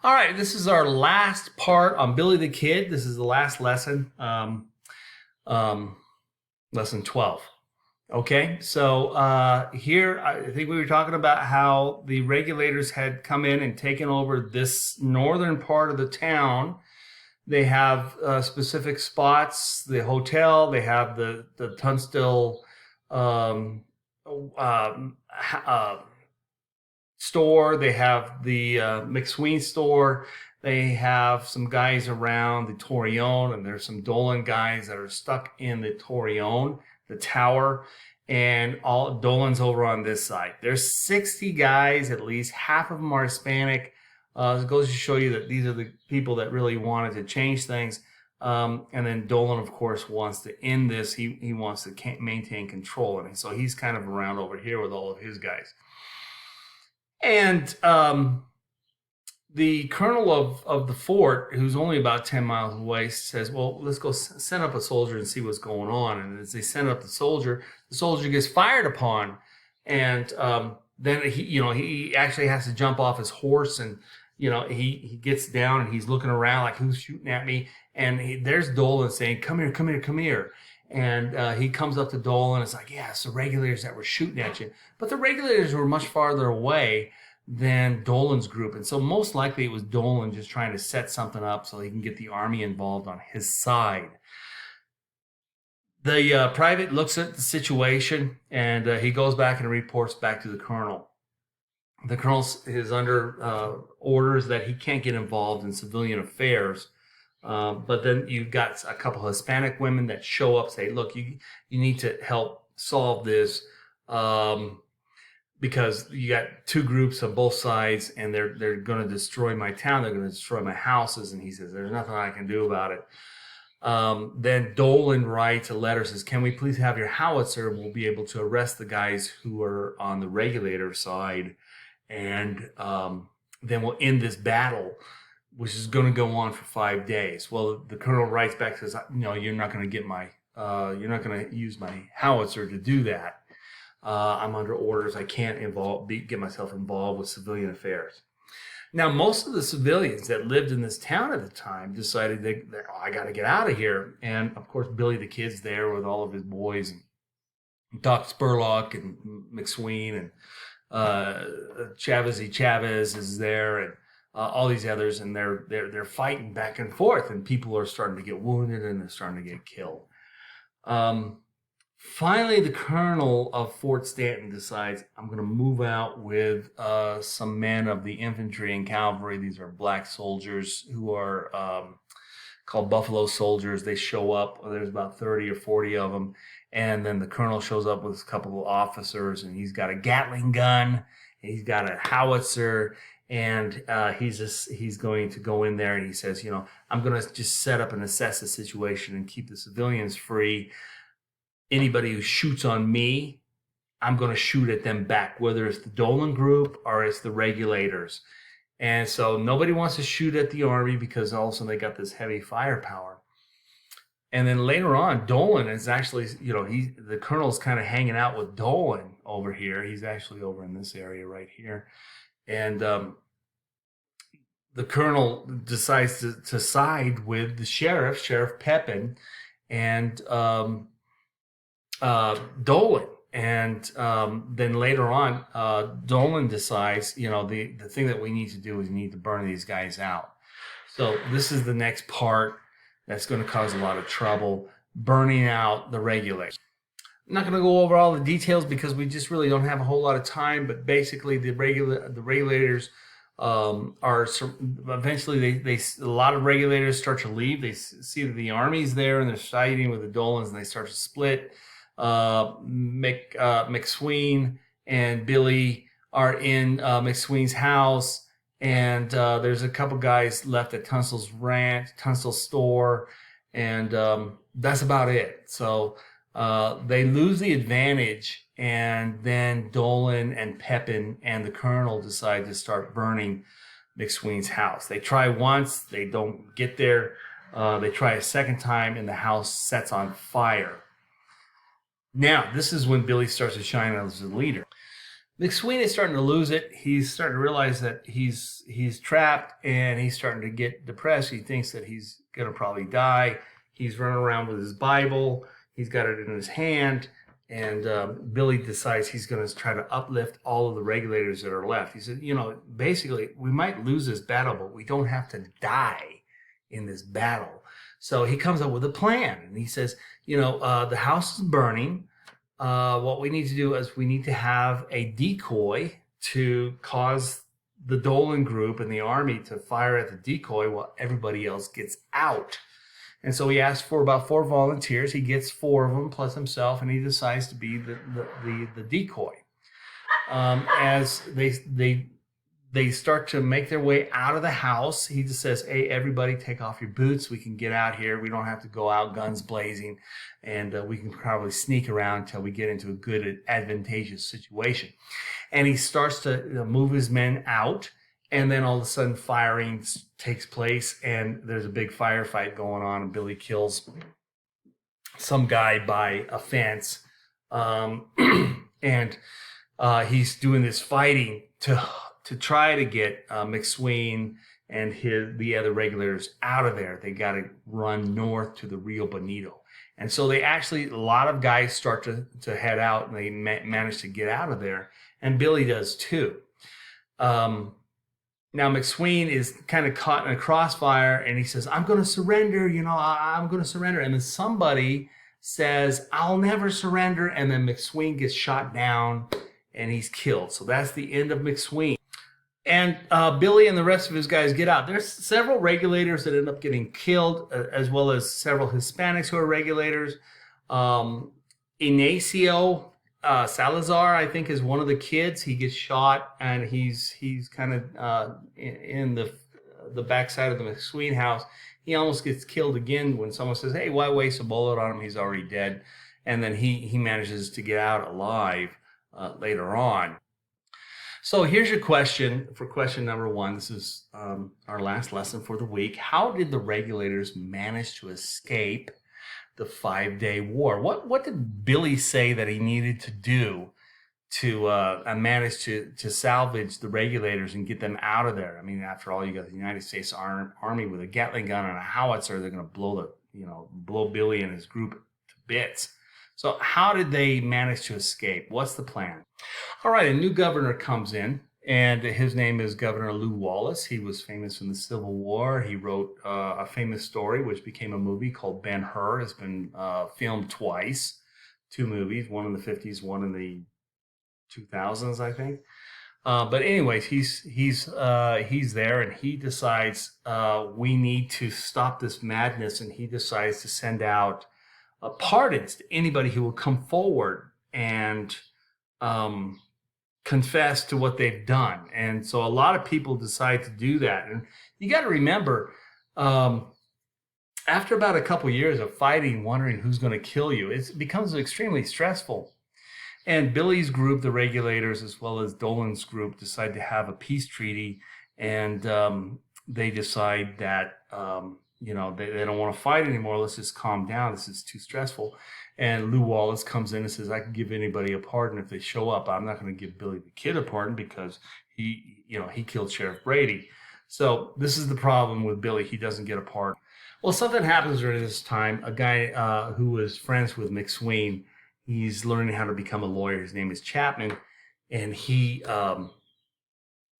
All right, this is our last part on Billy the Kid. This is the last lesson, um, lesson 12. Okay, so here I think we were talking about how the regulators had come in and taken over this northern part of the town. They have specific spots, the hotel, they have the Tunstall um, um, uh, store. They have the Mcsween store. They have some guys around the Torreon, and there's some Dolan guys that are stuck in the Torreon, the tower, and all Dolan's over on this side. There's 60 guys, at least half of them are Hispanic. It goes to show you that these are the people that really wanted to change things. And then Dolan, of course, wants to end this. He wants to maintain control, and so he's kind of around over here with all of his guys. And the colonel of the fort, who's only about 10 miles away, says, well, let's go send up a soldier and see what's going on. And as they send up the soldier gets fired upon. And then he actually has to jump off his horse, and he gets down and he's looking around like, who's shooting at me? And there's Dolan saying, come here, come here, come here. And he comes up to Dolan. It's like, yeah, it's the regulators that were shooting at you. But the regulators were much farther away than Dolan's group. And so most likely it was Dolan just trying to set something up so he can get the army involved on his side. The private looks at the situation, and he goes back and reports back to the colonel. The colonel is under orders that he can't get involved in civilian affairs. But then you've got a couple of Hispanic women that show up, say, look, you need to help solve this because you got two groups on both sides, and they're going to destroy my town. They're going to destroy my houses. And he says, there's nothing I can do about it. Then Dolan writes a letter, says, can we please have your howitzer? We'll be able to arrest the guys who are on the regulator side. And then we'll end this battle, which is going to go on for 5 days. Well, the colonel writes back, says, no, you're not going to get you're not going to use my howitzer to do that. I'm under orders. I can't get myself involved with civilian affairs. Now, most of the civilians that lived in this town at the time decided I got to get out of here. And of course, Billy the Kid's there with all of his boys, and Doc Spurlock and Mcsween, and Chavez is there, and all these others, and they're fighting back and forth, and people are starting to get wounded and they're starting to get killed. Finally, the colonel of Fort Stanton decides, I'm going to move out with some men of the infantry and cavalry. These are black soldiers who are called Buffalo Soldiers. They show up. There's about 30 or 40 of them. And then the colonel shows up with a couple of officers, and he's got a Gatling gun. He's got a howitzer. And he's going to go in there, and he says, I'm going to just set up and assess the situation and keep the civilians free. Anybody who shoots on me, I'm going to shoot at them back, whether it's the Dolan group or it's the regulators. And so nobody wants to shoot at the army because also they got this heavy firepower. And then later on, Dolan is actually, the colonel's kind of hanging out with Dolan over here. He's actually over in this area right here. And the colonel decides to side with the Sheriff Pepin, and Dolan. And then later on, Dolan decides, the thing that we need to do is we need to burn these guys out. So this is the next part that's going to cause a lot of trouble, burning out the regulators. I'm not going to go over all the details because we just really don't have a whole lot of time, but basically the regulators are eventually a lot of regulators start to leave. They see that the army's there and they're fighting with the Dolans, and they start to split. Mcsween and Billy are in Mcsween's house, and there's a couple guys left at Tunstall's store, and that's about it. So they lose the advantage, and then Dolan and Pepin and the colonel decide to start burning Mcsween's house. They try once, they don't get there. They try a second time, and the house sets on fire. Now, this is when Billy starts to shine as a leader. McSween is starting to lose it. He's starting to realize that he's trapped, and he's starting to get depressed. He thinks that he's gonna probably die. He's running around with his Bible. He's got it in his hand, and Billy decides he's gonna try to uplift all of the regulators that are left. He said, basically, we might lose this battle, but we don't have to die in this battle. So he comes up with a plan, and he says, the house is burning. What we need to do is we need to have a decoy to cause the Dolan group and the army to fire at the decoy while everybody else gets out. And so he asks for about 4 volunteers. He gets 4 of them plus himself, and he decides to be the decoy. As they start to make their way out of the house, he just says, "Hey, everybody, take off your boots. We can get out here. We don't have to go out guns blazing, and we can probably sneak around until we get into a good, advantageous situation." And he starts to move his men out, and then all of a sudden firing takes place, and there's a big firefight going on, and Billy kills some guy by a fence, and he's doing this fighting to try to get Mcsween and the other regulators out of there. They got to run north to the Rio Bonito. And so a lot of guys start to head out, and they manage to get out of there. And Billy does too. Now Mcsween is kind of caught in a crossfire, and he says, "I'm going to surrender, I'm going to surrender." And then somebody says, "I'll never surrender." And then Mcsween gets shot down, and he's killed. So that's the end of Mcsween. And Billy and the rest of his guys get out. There's several regulators that end up getting killed, as well as several Hispanics who are regulators. Ignacio Salazar, I think, is one of the kids. He gets shot, and he's kind of in the backside of the Mcsween house. He almost gets killed again when someone says, "Hey, why waste a bullet on him? He's already dead." And then he manages to get out alive later on. So here's your question for question number 1. This is our last lesson for the week. How did the regulators manage to escape the 5-day war? What did Billy say that he needed to do to manage to salvage the regulators and get them out of there? I mean, after all, you got the United States Army with a Gatling gun and a howitzer. They're going to blow Billy and his group to bits. So how did they manage to escape? What's the plan? All right, a new governor comes in, and his name is Governor Lew Wallace. He was famous in the Civil War. He wrote a famous story, which became a movie called Ben-Hur. It's been filmed twice, 2 movies, one in the 50s, one in the 2000s, I think. But anyways, he's there, and he decides we need to stop this madness, and he decides to send out pardons to anybody who will come forward and confess to what they've done. And so a lot of people decide to do that. And you got to remember, after about a couple years of fighting, wondering who's going to kill you, it becomes extremely stressful. And Billy's group, the regulators, as well as Dolan's group, decide to have a peace treaty, and they decide that they don't want to fight anymore. Let's just calm down. This is too stressful. And Lew Wallace comes in and says, "I can give anybody a pardon if they show up. I'm not going to give Billy the Kid a pardon because he killed Sheriff Brady." So this is the problem with Billy. He doesn't get a pardon. Well, something happens during this time. A guy who was friends with Mcsween, he's learning how to become a lawyer. His name is Chapman, and he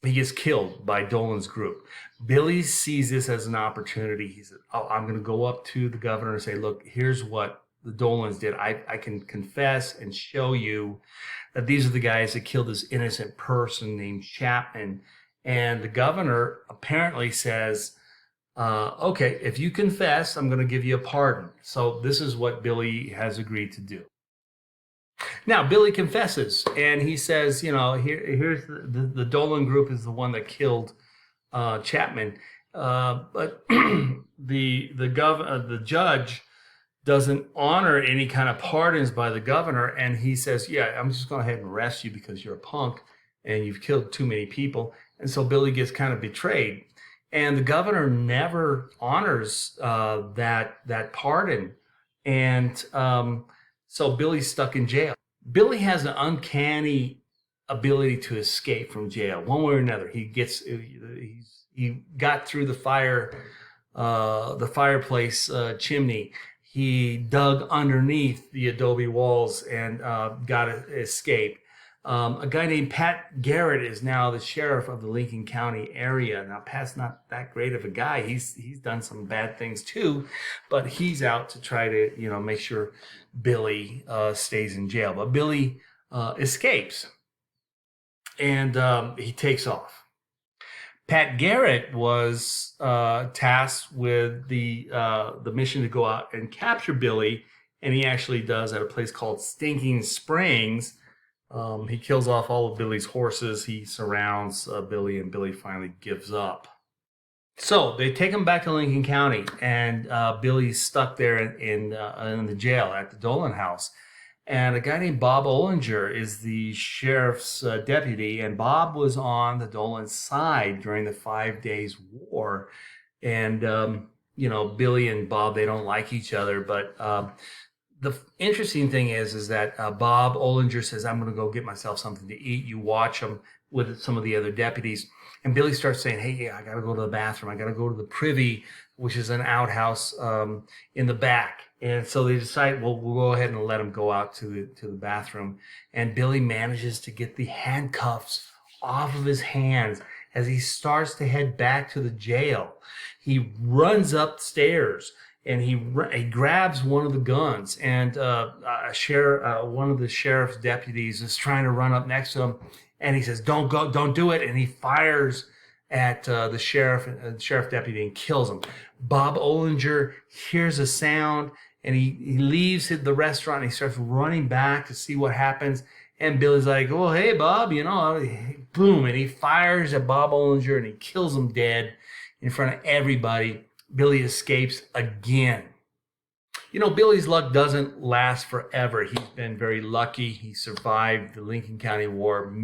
gets killed by Dolan's group. Billy sees this as an opportunity. He said, "Oh, I'm going to go up to the governor and say, look, here's what the Dolans did. I can confess and show you that these are the guys that killed this innocent person named Chapman." And the governor apparently says, "Okay, if you confess, I'm going to give you a pardon." So this is what Billy has agreed to do. Now, Billy confesses, and he says, here's the Dolan group is the one that killed Chapman. But the judge doesn't honor any kind of pardons by the governor, and he says, "Yeah, I'm just going to go ahead and arrest you because you're a punk and you've killed too many people." And so Billy gets kind of betrayed, and the governor never honors that pardon, and so Billy's stuck in jail. Billy has an uncanny ability to escape from jail one way or another. He got through the fireplace chimney. He dug underneath the adobe walls and got to escape. A guy named Pat Garrett is now the sheriff of the Lincoln County area. Now, Pat's not that great of a guy. He's done some bad things too, but he's out to try to make sure Billy stays in jail. But Billy escapes, and he takes off. Pat Garrett was tasked with the mission to go out and capture Billy, and he actually does at a place called Stinking Springs. He kills off all of Billy's horses. He surrounds Billy, and Billy finally gives up. So they take him back to Lincoln County, and Billy's stuck there in the jail at the Dolan house. And a guy named Bob Ollinger is the sheriff's deputy, and Bob was on the Dolan side during the 5 Days War. And Billy and Bob, they don't like each other, but the interesting thing is that Bob Ollinger says, "I'm going to go get myself something to eat." You watch him with some of the other deputies, and Billy starts saying, "Hey, I got to go to the bathroom. I got to go to the privy, which is an outhouse in the back." And so they decide, well, we'll go ahead and let him go out to the bathroom. And Billy manages to get the handcuffs off of his hands as he starts to head back to the jail. He runs upstairs, and he grabs one of the guns. And one of the sheriff's deputies is trying to run up next to him, and he says, "Don't go, don't do it." And he fires at the sheriff deputy and kills him. Bob Ollinger hears a sound, and he leaves the restaurant, and he starts running back to see what happens. And Billy's like, "Oh, hey, Bob, boom." And he fires at Bob Ollinger, and he kills him dead in front of everybody. Billy escapes again. Billy's luck doesn't last forever. He's been very lucky. He survived the Lincoln County War.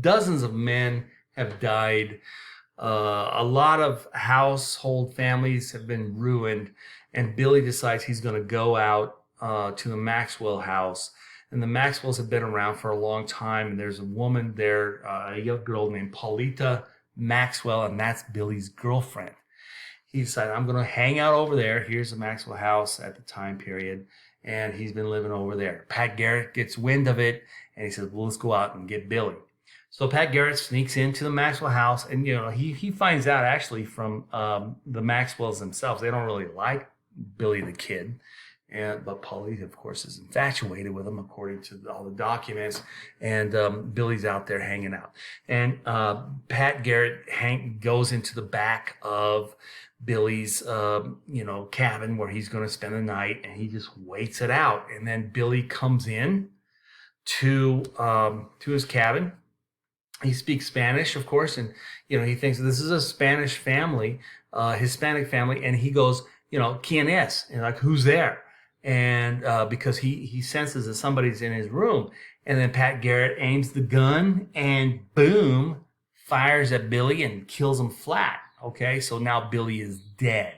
Dozens of men have died. A lot of household families have been ruined, and Billy decides he's going to go out to the Maxwell house. And the Maxwells have been around for a long time, and there's a woman there, a young girl named Paulita Maxwell, and that's Billy's girlfriend. He decided, I'm going to hang out over there. Here's the Maxwell house at the time period, and he's been living over there. Pat Garrett gets wind of it, and he says, well, let's go out and get Billy. So Pat Garrett sneaks into the Maxwell house, and he finds out actually from the Maxwells themselves. They don't really like Billy the Kid, but Paulita, of course, is infatuated with him according to all the documents. And Billy's out there hanging out, and Pat Garrett goes into the back of Billy's cabin where he's going to spend the night, and he just waits it out. And then Billy comes in to his cabin. He speaks Spanish, of course, and he thinks this is a Spanish family, Hispanic family, and he goes, "¿Quién es?" And like, who's there? And because he senses that somebody's in his room, and then Pat Garrett aims the gun and boom, fires at Billy and kills him flat. Okay, so now Billy is dead.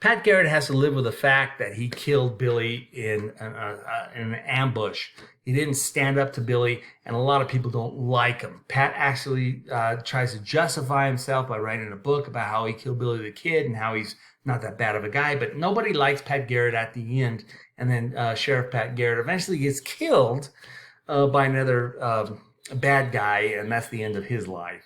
Pat Garrett has to live with the fact that he killed Billy in an ambush. He didn't stand up to Billy, and a lot of people don't like him. Pat actually tries to justify himself by writing a book about how he killed Billy the Kid and how he's not that bad of a guy, but nobody likes Pat Garrett at the end. And then Sheriff Pat Garrett eventually gets killed by another bad guy, and that's the end of his life.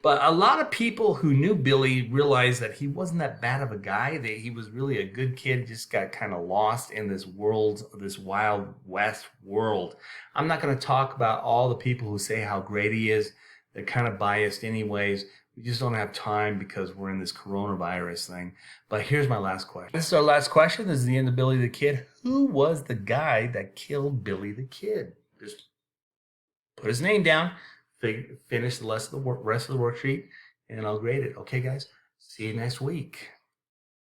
But a lot of people who knew Billy realized that he wasn't that bad of a guy, that he was really a good kid, just got kind of lost in this world, this Wild West world. I'm not going to talk about all the people who say how great he is. They're kind of biased anyways. We just don't have time because we're in this coronavirus thing. But here's my last question. This is our last question. This is the end of Billy the Kid. Who was the guy that killed Billy the Kid? Just put his name down. Finish the rest of the worksheet, and I'll grade it. Okay, guys? See you next week.